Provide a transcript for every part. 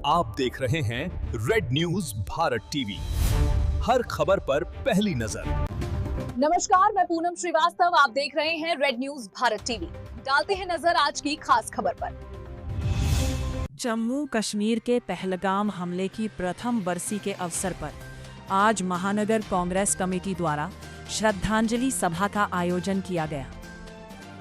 आप देख रहे हैं रेड न्यूज भारत टीवी, हर खबर पर पहली नजर। नमस्कार, मैं पूनम श्रीवास्तव, आप देख रहे हैं रेड न्यूज भारत टीवी। डालते हैं नजर आज की खास खबर पर। जम्मू कश्मीर के पहलगाम हमले की प्रथम बरसी के अवसर पर आज महानगर कांग्रेस कमेटी द्वारा श्रद्धांजलि सभा का आयोजन किया गया।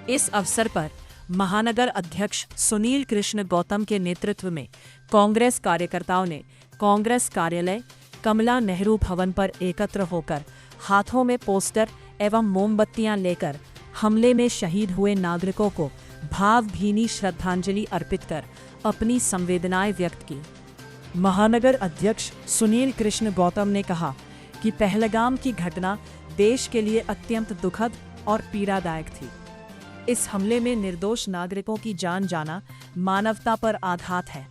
इस अवसर पर महानगर अध्यक्ष सुनील कृष्ण गौतम के नेतृत्व में कांग्रेस कार्यकर्ताओं ने कांग्रेस कार्यालय कमला नेहरू भवन पर एकत्र होकर हाथों में पोस्टर एवं मोमबत्तियां लेकर हमले में शहीद हुए नागरिकों को भावभीनी श्रद्धांजलि अर्पित कर अपनी संवेदनाएं व्यक्त की। महानगर अध्यक्ष सुनील कृष्ण गौतम ने कहा कि पहलगाम की घटना देश के लिए अत्यंत दुखद और पीड़ादायक थी। इस हमले में निर्दोष नागरिकों की जान जाना मानवता पर आघात है।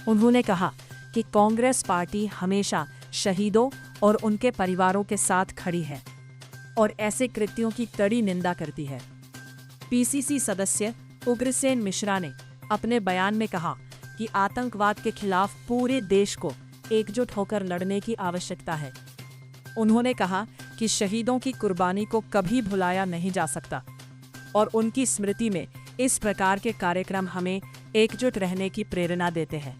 उन्होंने कहा कि कांग्रेस पार्टी हमेशा शहीदों और उनके परिवारों के साथ खड़ी है और ऐसे कृत्यों की कड़ी निंदा करती है। पीसीसी सदस्य उग्रसेन मिश्रा ने अपने बयान में कहा कि आतंकवाद के खिलाफ पूरे देश को एकजुट होकर लड़ने की आवश्यकता है। उन्होंने कहा कि शहीदों की कुर्बानी को कभी भुलाया नहीं जा सकता और उनकी स्मृति में इस प्रकार के कार्यक्रम हमें एकजुट रहने की प्रेरणा देते हैं।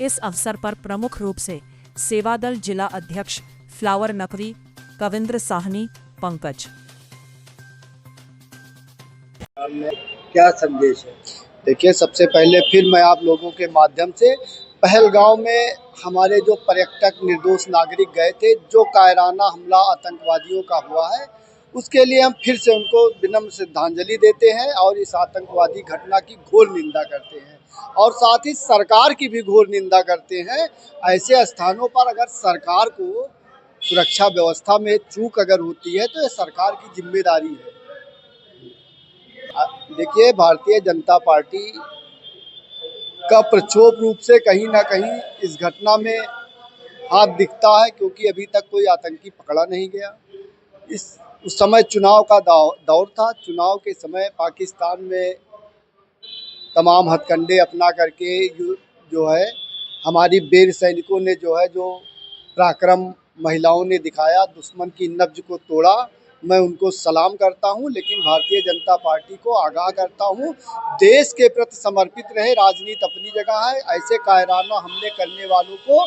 इस अवसर पर प्रमुख रूप से सेवादल जिला अध्यक्ष फ्लावर नकवी, कविंद्र साहनी, पंकज। क्या संदेश है? देखिए, सबसे पहले फिर मैं आप लोगों के माध्यम से पहलगाम में हमारे जो पर्यटक निर्दोष नागरिक गए थे, जो कायराना हमला आतंकवादियों का हुआ है, उसके लिए हम फिर से उनको विनम्र श्रद्धांजलि देते हैं और इस आतंकवादी घटना की घोर निंदा करते हैं और साथ ही सरकार की भी घोर निंदा करते हैं। ऐसे स्थानों पर अगर सरकार को सुरक्षा व्यवस्था में चूक अगर होती है तो ये सरकार की जिम्मेदारी है। देखिए, भारतीय जनता पार्टी का प्रक्षोभ रूप से कहीं ना कहीं इस घटना में हाथ दिखता है, क्योंकि अभी तक कोई आतंकी पकड़ा नहीं गया। उस समय चुनाव का दौर था। चुनाव के समय पाकिस्तान में तमाम हथकंडे अपना करके जो है हमारी वीर सैनिकों ने जो पराक्रम महिलाओं ने दिखाया, दुश्मन की नब्ज को तोड़ा। मैं उनको सलाम करता हूं, लेकिन भारतीय जनता पार्टी को आगाह करता हूं, देश के प्रति समर्पित रहे। राजनीति अपनी जगह है, ऐसे कायराना हमले करने वालों को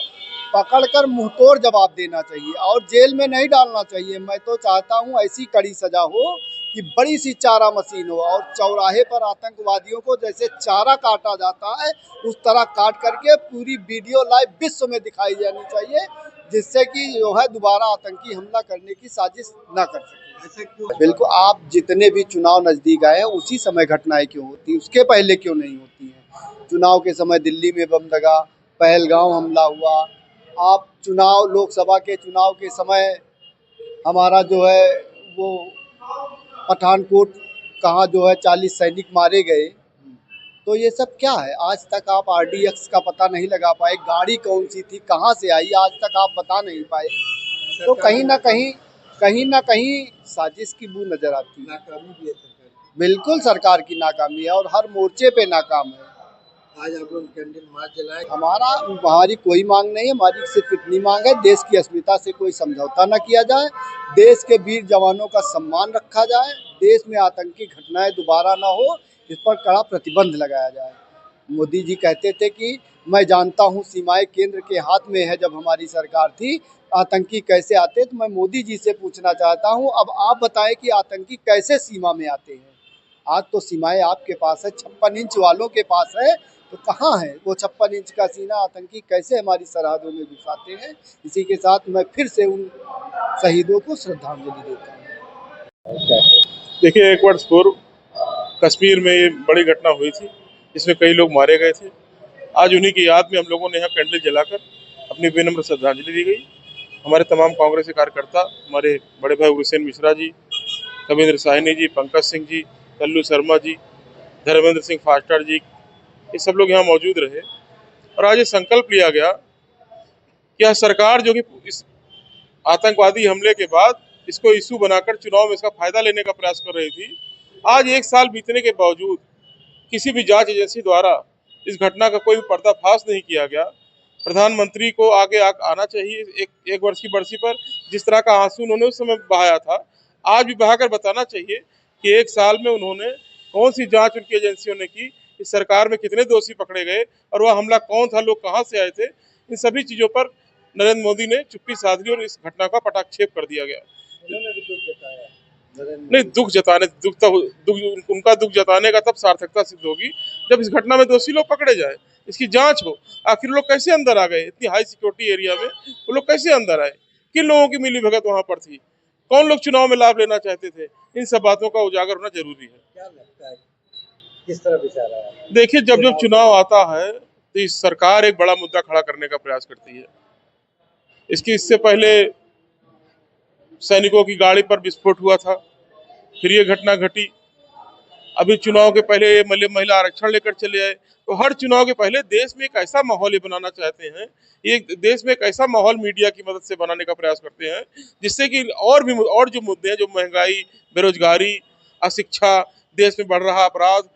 पकड़कर मुंहतोड़ जवाब देना चाहिए और जेल में नहीं डालना चाहिए। मैं तो चाहता हूं ऐसी कड़ी सजा हो कि बड़ी सी चारा मशीन हो और चौराहे पर आतंकवादियों को जैसे चारा काटा जाता है उस तरह काट करके पूरी वीडियो लाइव विश्व में दिखाई जानी चाहिए, जिससे कि जो है दोबारा आतंकी हमला करने की साजिश न कर सके। बिल्कुल, आप जितने भी चुनाव नज़दीक आए हैं उसी समय घटनाएं क्यों होती, उसके पहले क्यों नहीं होती हैं? चुनाव के समय दिल्ली में बम लगा, पहलगाम हमला हुआ। आप चुनाव, लोकसभा के चुनाव के समय हमारा जो है वो पठानकोट कहाँ जो है 40 सैनिक मारे गए। तो ये सब क्या है? आज तक आप आरडीएक्स का पता नहीं लगा पाए, गाड़ी कौन सी थी, कहाँ से आई, आज तक आप बता नहीं पाए। तो कहीं ना कहीं साजिश की बू नजर आती है। नाकामी भी है सरकार, बिल्कुल सरकार की नाकामी है और हर मोर्चे पे नाकाम है। आज आप लोग कैंडल मार्च जलाए। हमारी कोई मांग नहीं है, हमारी सिर्फ इतनी मांग है, देश की अस्मिता से कोई समझौता न किया जाए, देश के वीर जवानों का सम्मान रखा जाए, देश में आतंकी घटनाएं दोबारा ना हो, इस पर कड़ा प्रतिबंध लगाया जाए। मोदी जी कहते थे कि मैं जानता हूं सीमाएं केंद्र के हाथ में है। जब हमारी सरकार थी आतंकी कैसे आते, तो मैं मोदी जी से पूछना चाहता हूं, अब आप बताएं कि आतंकी कैसे सीमा में आते हैं? आज तो सीमाएं आपके पास है, 56 इंच वालों के पास है, तो कहाँ है वो 56 इंच का सीना? आतंकी कैसे हमारी सरहदों में घुसाते हैं? इसी के साथ मैं फिर से उन शहीदों को श्रद्धांजलि देता हूँ। देखिए, एक वर्ष पूर्व कश्मीर में ये बड़ी घटना हुई थी, जिसमें कई लोग मारे गए थे। आज उन्हीं की याद में हम लोगों ने यहाँ कैंडल जलाकर अपनी विनम्र श्रद्धांजलि दी गई। हमारे तमाम कांग्रेस के कार्यकर्ता, हमारे बड़े भाई उग्रसेन मिश्रा जी, कविंद्र साहनी जी, पंकज सिंह जी, कल्लू शर्मा जी, धर्मेंद्र सिंह फास्टर जी, ये सब लोग यहाँ मौजूद रहे और आज ये संकल्प लिया गया कि यह सरकार जो कि इस आतंकवादी हमले के बाद इसको इशू बनाकर चुनाव में इसका फायदा लेने का प्रयास कर रही थी, आज 1 साल बीतने के बावजूद किसी भी जांच एजेंसी द्वारा इस घटना का कोई भी पर्दाफाश नहीं किया गया। प्रधानमंत्री को आगे आना चाहिए एक वर्ष की बरसी पर। जिस तरह का आंसू उन्होंने उस समय बहाया था, आज भी बहाकर बताना चाहिए कि एक साल में उन्होंने कौन सी जांच उनकी एजेंसियों ने की, इस सरकार में कितने दोषी पकड़े गए और वह हमला कौन था, लोग कहां से आए थे। इन सभी चीजों पर नरेंद्र मोदी ने चुप्पी साध ली और इस घटना का पटाक्षेप कर दिया गया। नहीं, उनका दुख जताने का तब सार्थकता सिद्ध होगी जब इस घटना में दोषी लोग पकड़े जाए, इसकी जांच हो। आखिर लोग कैसे अंदर आ गए इतनी हाई सिक्योरिटी एरिया में, वो लोग कैसे अंदर आए, किन लोगों की मिली भगत वहां पर थी, कौन लोग चुनाव में लाभ लेना चाहते थे, इन सब बातों का उजागर होना जरूरी है। क्या लगता है किस तरह विचार आया? देखिए, जब चुनाव आता है तो इस सरकार एक बड़ा मुद्दा खड़ा करने का प्रयास करती है। इससे पहले सैनिकों की गाड़ी पर विस्फोट हुआ था, फिर ये घटना घटी। अभी चुनाव के पहले महिला आरक्षण लेकर चले आए। तो हर चुनाव के पहले देश में एक ऐसा माहौल ये बनाना चाहते हैं, ये देश में एक ऐसा माहौल मीडिया की मदद से बनाने का प्रयास करते हैं जिससे कि और जो मुद्दे हैं, जो महंगाई, बेरोजगारी, अशिक्षा, देश में बढ़ रहा अपराध,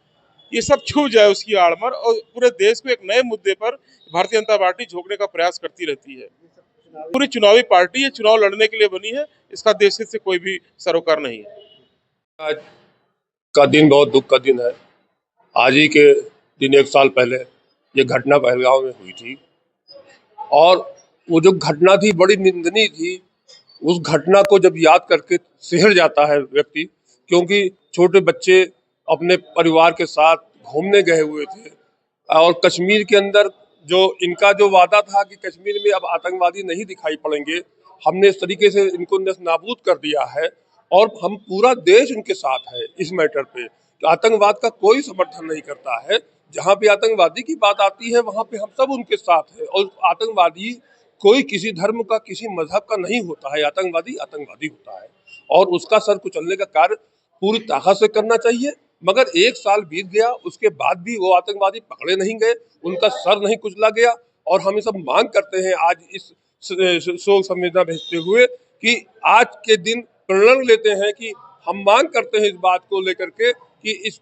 ये सब छुप जाए उसकी आड़ में, और पूरे देश को एक नए मुद्दे पर भारतीय जनता पार्टी झोंकने का प्रयास करती रहती है। पूरी चुनावी पार्टी ये चुनाव लड़ने के लिए बनी है, इसका देश से कोई भी सरोकार नहीं है। आज का दिन बहुत दुख का दिन है। आज ही के दिन एक साल पहले ये घटना पहलगांव में हुई थी और वो जो घटना थी बड़ी निंदनीय थी। उस घटना को जब याद करके सिहर जाता है व्यक्ति, क्योंकि छोटे बच्चे अपने परिवार के साथ घूमने गए हुए थे और कश्मीर के अंदर जो इनका जो वादा था कि कश्मीर में अब आतंकवादी नहीं दिखाई पड़ेंगे, हमने इस तरीके से इनको नस्तानाबूद कर दिया है और हम पूरा देश उनके साथ है इस मैटर पे। आतंकवाद का कोई समर्थन नहीं करता है। जहाँ पे आतंकवादी की बात आती है वहाँ पे हम सब उनके साथ है। और आतंकवादी कोई किसी धर्म का, किसी मजहब का नहीं होता है। आतंकवादी आतंकवादी होता है और उसका सर कुचलने का कार्य पूरी ताकत से करना चाहिए। मगर एक साल बीत गया, उसके बाद भी वो आतंकवादी पकड़े नहीं गए, उनका सर नहीं कुचला गया। और हम सब मांग करते हैं आज इस शोक संवेदना भेजते हुए कि आज के दिन प्रण लेते हैं कि हम मांग करते हैं इस बात को लेकर के कि इस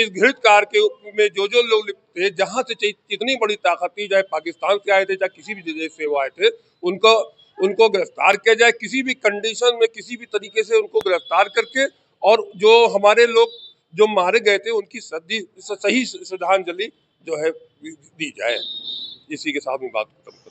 घृणित कार्य के में जो लोग थे, जहां से जितनी बड़ी ताकत थी, चाहे पाकिस्तान से आए थे चाहे किसी भी देश से वो आए थे, उनको गिरफ्तार किया जाए किसी भी कंडीशन में, किसी भी तरीके से उनको गिरफ्तार करके, और जो हमारे लोग जो मारे गए थे उनकी सही श्रद्धांजलि जो है दी जाए। इसी के साथ में बात खत्म।